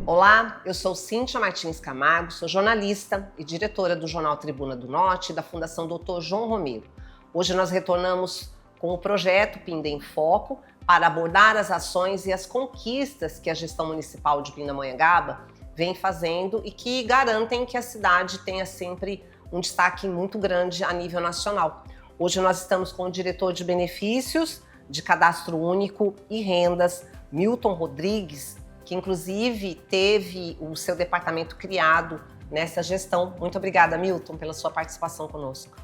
Olá, eu sou Cíntia Martins Camargo, sou jornalista e diretora do jornal Tribuna do Norte e da Fundação Dr. João Romero. Hoje nós retornamos com o projeto Pinda em Foco para abordar as ações e as conquistas que a gestão municipal de Pindamonhangaba vem fazendo e que garantem que a cidade tenha sempre um destaque muito grande a nível nacional. Hoje nós estamos com o diretor de benefícios, de cadastro único e rendas, Milton Rodrigues, que inclusive teve o seu departamento criado nessa gestão. Muito obrigada, Milton, pela sua participação conosco.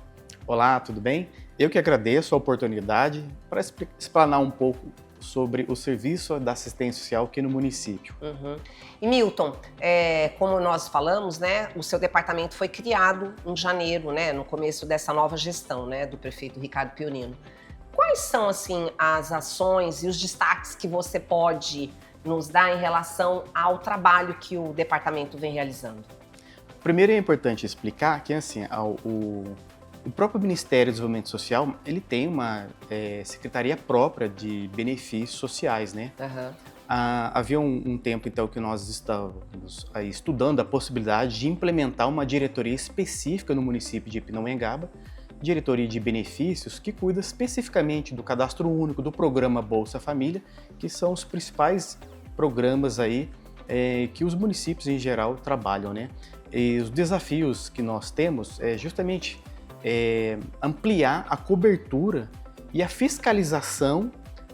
Olá, tudo bem? Eu que agradeço a oportunidade para explanar um pouco sobre o serviço da assistência social aqui no município. E Milton, como nós falamos, né, o seu departamento foi criado em janeiro, né, no começo dessa nova gestão, né, do prefeito Ricardo Pionino. Quais são, assim, as ações e os destaques que você pode nos dar em relação ao trabalho que o departamento vem realizando? Primeiro é importante explicar que assim, o próprio Ministério do Desenvolvimento Social, ele tem uma secretaria própria de benefícios sociais, né? Havia um tempo, então, que nós estávamos aí estudando a possibilidade de implementar uma diretoria específica no município de Pindamonhangaba, diretoria de benefícios, que cuida especificamente do cadastro único, do programa Bolsa Família, que são os principais programas aí que os municípios em geral trabalham, né? E os desafios que nós temos é justamente ampliar a cobertura e a fiscalização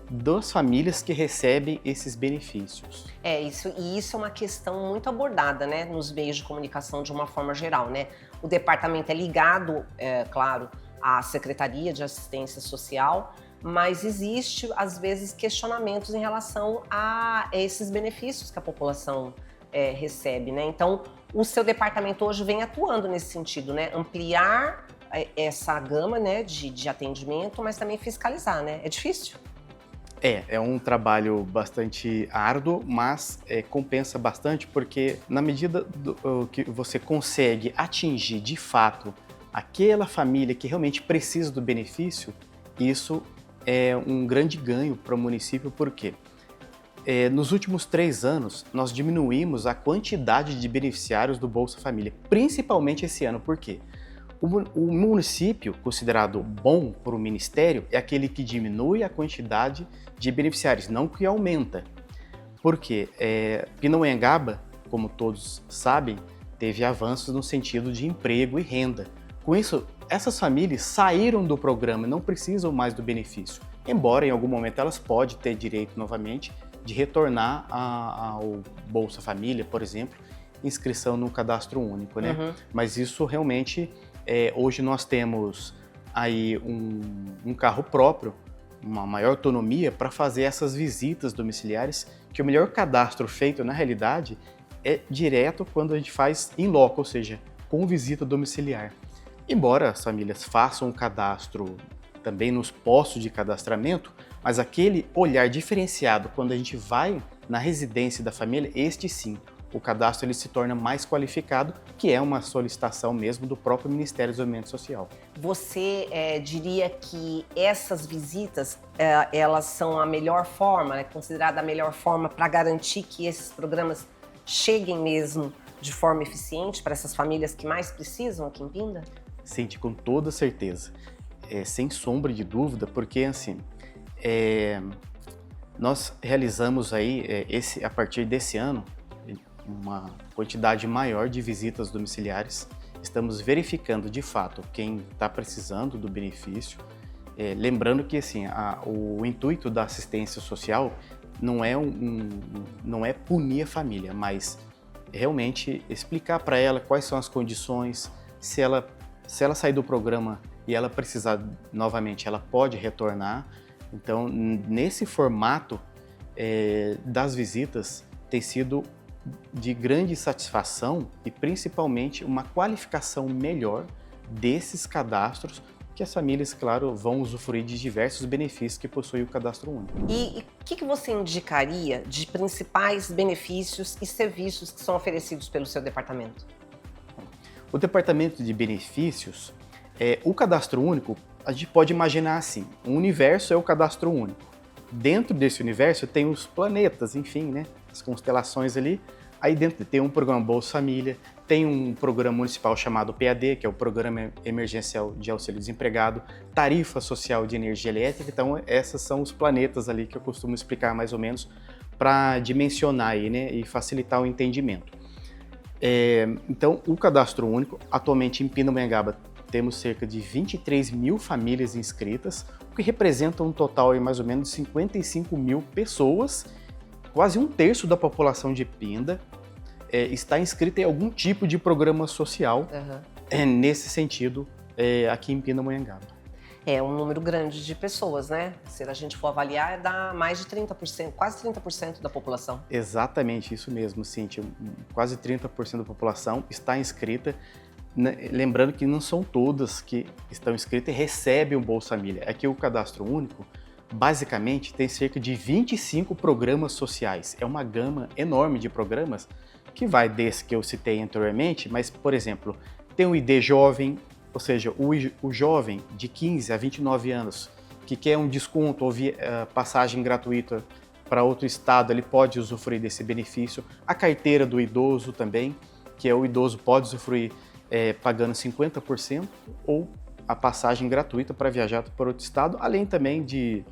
das famílias que recebem esses benefícios. Isso é uma questão muito abordada, né, nos meios de comunicação de uma forma geral, né? O departamento é ligado, claro, à Secretaria de Assistência Social, mas existe, às vezes, questionamentos em relação a esses benefícios que a população recebe, né? Então, o seu departamento hoje vem atuando nesse sentido, né? Ampliar essa gama, né, de atendimento, mas também fiscalizar, né? É difícil? É um trabalho bastante árduo, mas compensa bastante porque na medida que você consegue atingir de fato aquela família que realmente precisa do benefício, isso é um grande ganho para o município, porque nos últimos 3 anos nós diminuímos a quantidade de beneficiários do Bolsa Família, principalmente esse ano. Por quê? O município, considerado bom por o Ministério, é aquele que diminui a quantidade de beneficiários, não que aumenta. Porque Pindamonhangaba, como todos sabem, teve avanços no sentido de emprego e renda. Com isso, essas famílias saíram do programa e não precisam mais do benefício. Embora em algum momento elas podem ter direito novamente de retornar ao Bolsa Família, por exemplo, inscrição no cadastro único, né? Mas isso realmente... hoje nós temos aí um carro próprio, uma maior autonomia para fazer essas visitas domiciliares, que o melhor cadastro feito, na realidade, é direto quando a gente faz in loco, ou seja, com visita domiciliar. Embora as famílias façam um cadastro também nos postos de cadastramento, mas aquele olhar diferenciado quando a gente vai na residência da família, este sim, o cadastro ele se torna mais qualificado, que é uma solicitação mesmo do próprio Ministério do Desenvolvimento Social. Você diria que essas visitas, elas são a melhor forma, né, considerada a melhor forma para garantir que esses programas cheguem mesmo de forma eficiente para essas famílias que mais precisam aqui em Pinda? Sim, com toda certeza. Sem sombra de dúvida, porque assim, nós realizamos aí, a partir desse ano, uma quantidade maior de visitas domiciliares. Estamos verificando de fato quem está precisando do benefício. Lembrando que assim, o intuito da assistência social não é punir a família, mas realmente explicar para ela quais são as condições, se ela sair do programa e ela precisar novamente, ela pode retornar. Então, nesse formato das visitas, tem sido de grande satisfação e principalmente uma qualificação melhor desses cadastros, que as famílias, claro, vão usufruir de diversos benefícios que possui o cadastro único. E o que você indicaria de principais benefícios e serviços que são oferecidos pelo seu departamento? O departamento de benefícios, o cadastro único, a gente pode imaginar assim, um universo é o cadastro único. Dentro desse universo tem os planetas, enfim, né, as constelações ali, Aí dentro tem um programa Bolsa Família, tem um programa municipal chamado PAD, que é o Programa Emergencial de Auxílio Desempregado, tarifa social de energia elétrica. Então, esses são os planetas ali que eu costumo explicar mais ou menos para dimensionar aí, né, e facilitar o entendimento. Então, o Cadastro Único, atualmente em Pindamonhangaba, temos cerca de 23 mil famílias inscritas, o que representa um total de mais ou menos 55 mil pessoas, quase um terço da população de Pinda está inscrita em algum tipo de programa social, nesse sentido, aqui em Pindamonhangaba. É um número grande de pessoas, né? Se a gente for avaliar, dá mais de 30%, quase 30% da população. Exatamente, isso mesmo, Cíntia. Quase 30% da população está inscrita. Lembrando que não são todas que estão inscritas e recebem o Bolsa Família. Aqui o Cadastro Único, basicamente, tem cerca de 25 programas sociais. É uma gama enorme de programas que vai desde que eu citei anteriormente, mas, por exemplo, tem o ID Jovem, ou seja, o jovem de 15 a 29 anos que quer um desconto ou passagem gratuita para outro estado, ele pode usufruir desse benefício. A carteira do idoso também, que o idoso pode usufruir pagando 50% ou a passagem gratuita para viajar para outro estado, além também de,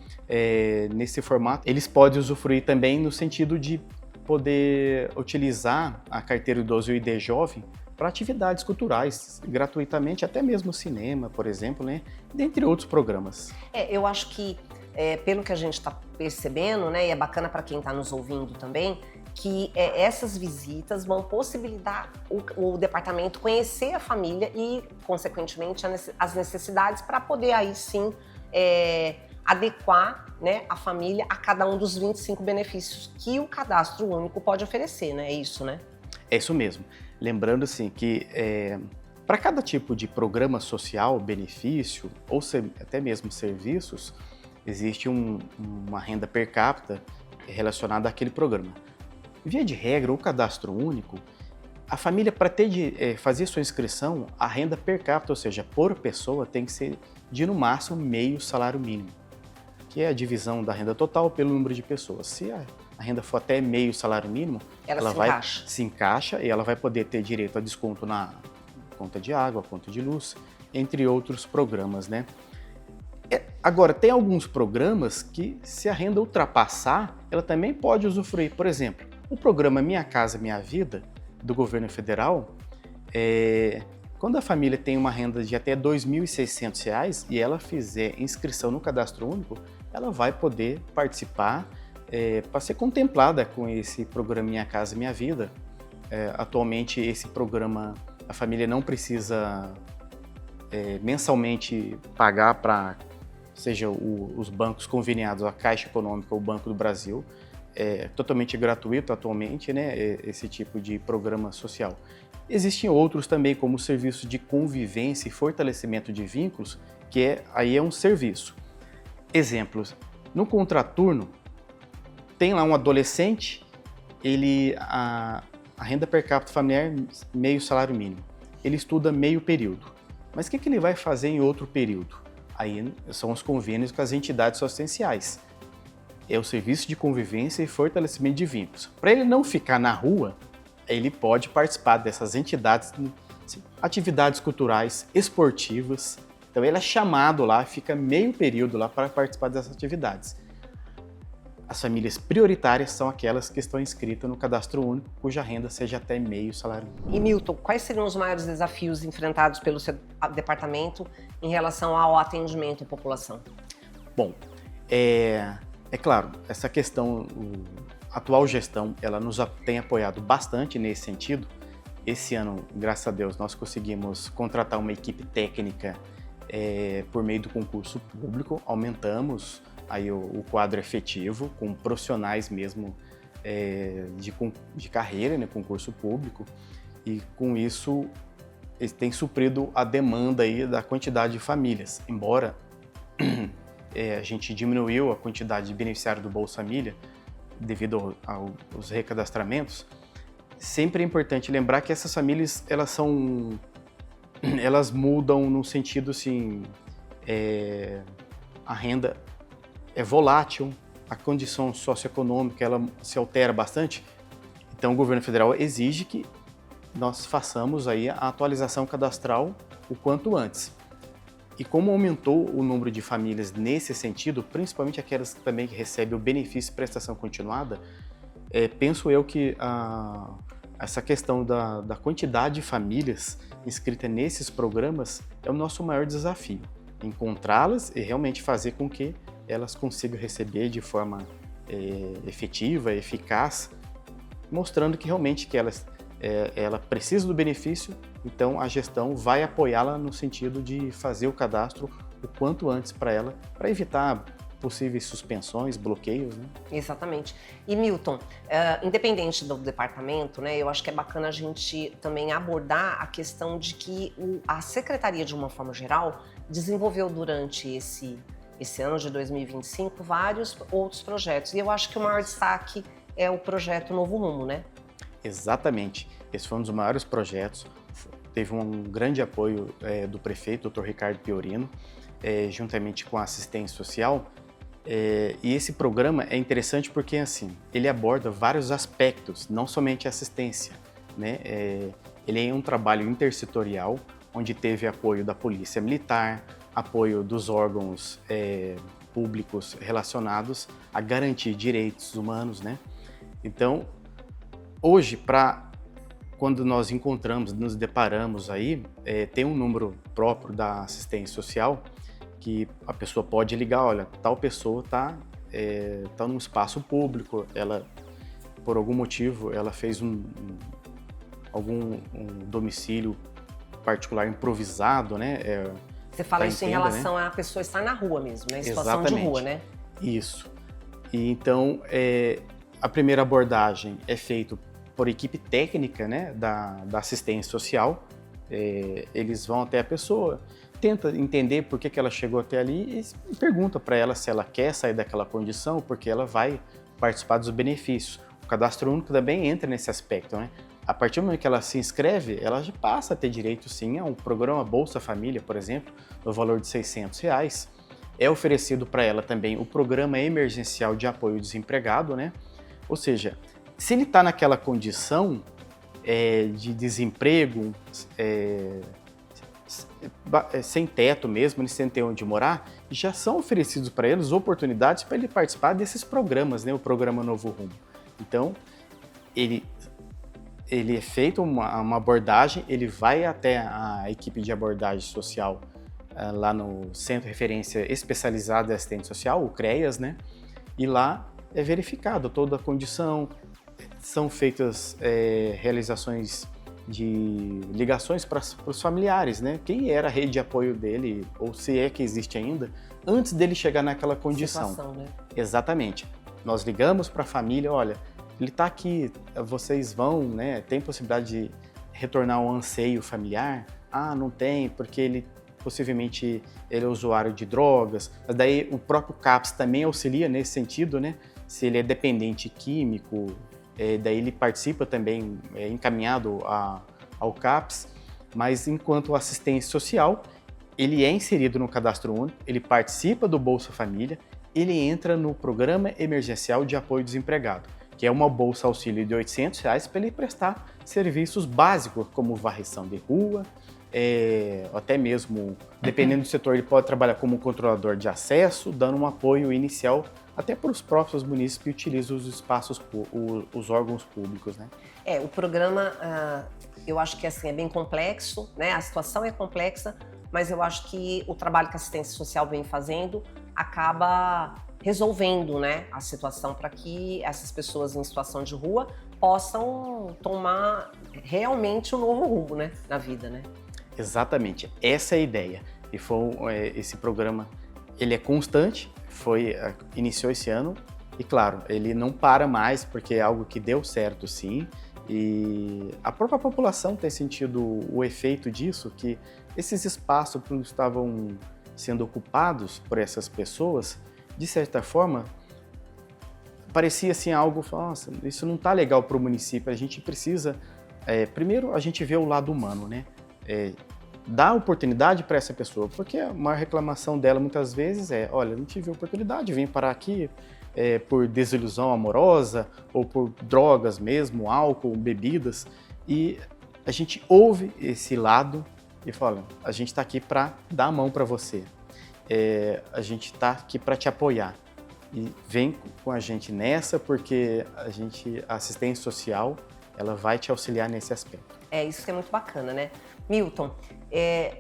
nesse formato, eles podem usufruir também no sentido de poder utilizar a carteira do idoso e o ID Jovem para atividades culturais, gratuitamente, até mesmo cinema, por exemplo, né? Dentre outros programas. Eu acho que, pelo que a gente está percebendo, né, e é bacana para quem está nos ouvindo também, que essas visitas vão possibilitar o departamento conhecer a família e, consequentemente, as necessidades para poder aí sim adequar, né, a família a cada um dos 25 benefícios que o Cadastro Único pode oferecer, né? É isso, né? É isso mesmo. Lembrando assim que para cada tipo de programa social, benefício ou até mesmo serviços, existe uma renda per capita relacionada àquele programa. Via de regra, o Cadastro Único, a família, para fazer sua inscrição, a renda per capita, ou seja, por pessoa, tem que ser de no máximo meio salário mínimo, que é a divisão da renda total pelo número de pessoas. Se a renda for até meio salário mínimo, ela se encaixa e ela vai poder ter direito a desconto na conta de água, conta de luz, entre outros programas, né? Agora, tem alguns programas que, se a renda ultrapassar, ela também pode usufruir. Por exemplo, o programa Minha Casa Minha Vida, do governo federal, quando a família tem uma renda de até R$ 2.600 e ela fizer inscrição no Cadastro Único, ela vai poder participar para ser contemplada com esse programa Minha Casa Minha Vida. Atualmente, esse programa, a família não precisa mensalmente pagar para, seja os bancos conveniados, a Caixa Econômica ou o Banco do Brasil. É totalmente gratuito atualmente, né, esse tipo de programa social. Existem outros também, como o serviço de convivência e fortalecimento de vínculos, que aí é um serviço. Exemplos, no contraturno, tem lá um adolescente, a renda per capita familiar meio salário mínimo. Ele estuda meio período. Mas o que ele vai fazer em outro período? Aí são os convênios com as entidades assistenciais. É o serviço de convivência e fortalecimento de vínculos. Para ele não ficar na rua, ele pode participar dessas entidades, atividades culturais, esportivas. Então ele é chamado lá, fica meio período lá para participar dessas atividades. As famílias prioritárias são aquelas que estão inscritas no Cadastro Único, cuja renda seja até meio salário mínimo. E Milton, quais seriam os maiores desafios enfrentados pelo seu departamento em relação ao atendimento à população? Bom, é claro, essa questão, a atual gestão, ela nos tem apoiado bastante nesse sentido. Esse ano, graças a Deus, nós conseguimos contratar uma equipe técnica por meio do concurso público, aumentamos aí o quadro efetivo, com profissionais mesmo de carreira, né, concurso público, e com isso eles têm suprido a demanda aí da quantidade de famílias, embora a gente diminuiu a quantidade de beneficiários do Bolsa Família devido aos recadastramentos. Sempre é importante lembrar que essas famílias, elas mudam no sentido assim, a renda é volátil, a condição socioeconômica ela se altera bastante. Então o governo federal exige que nós façamos aí a atualização cadastral o quanto antes. E como aumentou o número de famílias nesse sentido, principalmente aquelas que também recebem o benefício de prestação continuada, penso eu que essa questão da quantidade de famílias inscritas nesses programas é o nosso maior desafio. Encontrá-las e realmente fazer com que elas consigam receber de forma efetiva, eficaz, mostrando que realmente que ela precisa do benefício, então a gestão vai apoiá-la no sentido de fazer o cadastro o quanto antes para ela, para evitar possíveis suspensões, bloqueios, né? Exatamente. E Milton, independente do departamento, né, eu acho que é bacana a gente também abordar a questão de que a Secretaria, de uma forma geral, desenvolveu durante esse ano de 2025 vários outros projetos. E eu acho que o maior destaque é o projeto Novo Rumo, né? Exatamente. Esse foi um dos maiores projetos. Teve um grande apoio do prefeito, Dr. Ricardo Piorino, juntamente com a assistência social. E esse programa é interessante porque assim, ele aborda vários aspectos, não somente assistência, né? Ele é um trabalho intersetorial, onde teve apoio da Polícia Militar, apoio dos órgãos públicos relacionados a garantir direitos humanos, né? Então, hoje, quando nós encontramos, nos deparamos aí, tem um número próprio da assistência social que a pessoa pode ligar, olha, tal pessoa tá num espaço público, ela, por algum motivo, ela fez um domicílio particular improvisado, né? Você fala isso em relação à pessoa estar na rua mesmo, né? Em situação de rua, né? Isso. E então, a primeira abordagem é feita por equipe técnica, né, da assistência social. Eles vão até a pessoa, tenta entender por que ela chegou até ali e pergunta para ela se ela quer sair daquela condição, porque ela vai participar dos benefícios. O cadastro único também entra nesse aspecto, né? A partir do momento que ela se inscreve, ela já passa a ter direito, sim, a um programa Bolsa Família, por exemplo, no valor de R$600. É oferecido para ela também o programa emergencial de apoio ao desempregado, né? Ou seja, se ele está naquela condição de desemprego, sem teto mesmo, sem ter onde morar, já são oferecidos para eles oportunidades para ele participar desses programas, né? O programa Novo Rumo. Então, ele é feito uma abordagem, ele vai até a equipe de abordagem social lá no Centro de Referência Especializado de Assistente Social, o CREAS, né? E lá é verificado toda a condição, são feitas realizações de ligações para os familiares, né? Quem era a rede de apoio dele, ou se é que existe ainda, antes dele chegar naquela condição. Situação, né? Exatamente. Nós ligamos para a família, olha, ele está aqui, vocês vão, né? Tem possibilidade de retornar um anseio familiar? Ah, não tem, porque ele possivelmente ele é usuário de drogas, mas daí o próprio CAPS também auxilia nesse sentido, né? Se ele é dependente químico, daí ele participa também, encaminhado ao CAPS, mas enquanto assistência social, ele é inserido no cadastro único, ele participa do Bolsa Família, ele entra no Programa Emergencial de Apoio ao Desempregado, que é uma bolsa auxílio de R$800 para ele prestar serviços básicos, como varrição de rua, até mesmo, dependendo do setor, ele pode trabalhar como controlador de acesso, dando um apoio inicial até para os próprios munícipes que utilizam os espaços, os órgãos públicos, né? O programa, eu acho que assim, é bem complexo, né? A situação é complexa, mas eu acho que o trabalho que a assistência social vem fazendo acaba resolvendo, né, a situação para que essas pessoas em situação de rua possam tomar realmente um novo rumo, né, na vida, né? Exatamente, essa é a ideia. E esse programa, ele é constante, iniciou esse ano e, claro, ele não para mais porque é algo que deu certo, sim. E a própria população tem sentido o efeito disso, que esses espaços que estavam sendo ocupados por essas pessoas, de certa forma, parecia assim algo, nossa, isso não está legal para o município, a gente precisa, primeiro a gente vê o lado humano, né? Dar oportunidade para essa pessoa, porque a maior reclamação dela muitas vezes olha, não tive oportunidade, vim parar aqui, por desilusão amorosa ou por drogas mesmo, álcool, bebidas, e a gente ouve esse lado e fala, a gente está aqui para dar a mão para você, a gente está aqui para te apoiar. E vem com a gente nessa, porque a assistência social, ela vai te auxiliar nesse aspecto. Isso que é muito bacana, né? Milton,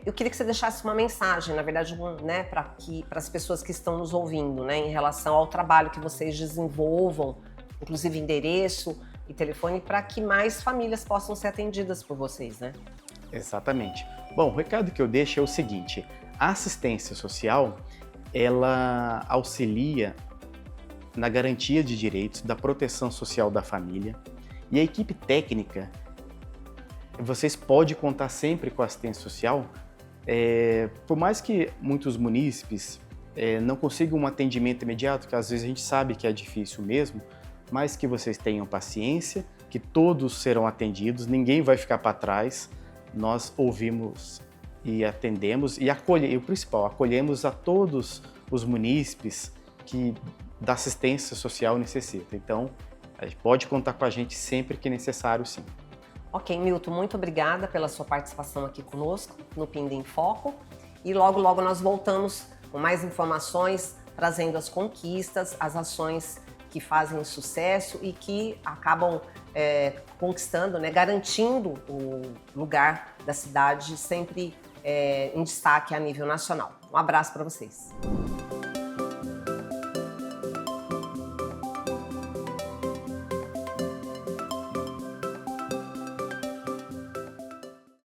eu queria que você deixasse uma mensagem, na verdade, né, para as pessoas que estão nos ouvindo, né, em relação ao trabalho que vocês desenvolvam, inclusive endereço e telefone, para que mais famílias possam ser atendidas por vocês, né? Exatamente. Bom, o recado que eu deixo é o seguinte, a assistência social, ela auxilia na garantia de direitos, da proteção social da família, e a equipe técnica, vocês podem contar sempre com a assistência social, por mais que muitos munícipes não consigam um atendimento imediato, que às vezes a gente sabe que é difícil mesmo, mas que vocês tenham paciência, que todos serão atendidos, ninguém vai ficar para trás, nós ouvimos e atendemos, e o principal, acolhemos a todos os munícipes que da assistência social necessita. Então, a gente pode contar com a gente sempre que necessário, sim. Ok, Milton, muito obrigada pela sua participação aqui conosco no Pinda em Foco. E logo, logo nós voltamos com mais informações, trazendo as conquistas, as ações que fazem sucesso e que acabam conquistando, né, garantindo o lugar da cidade sempre em destaque a nível nacional. Um abraço para vocês.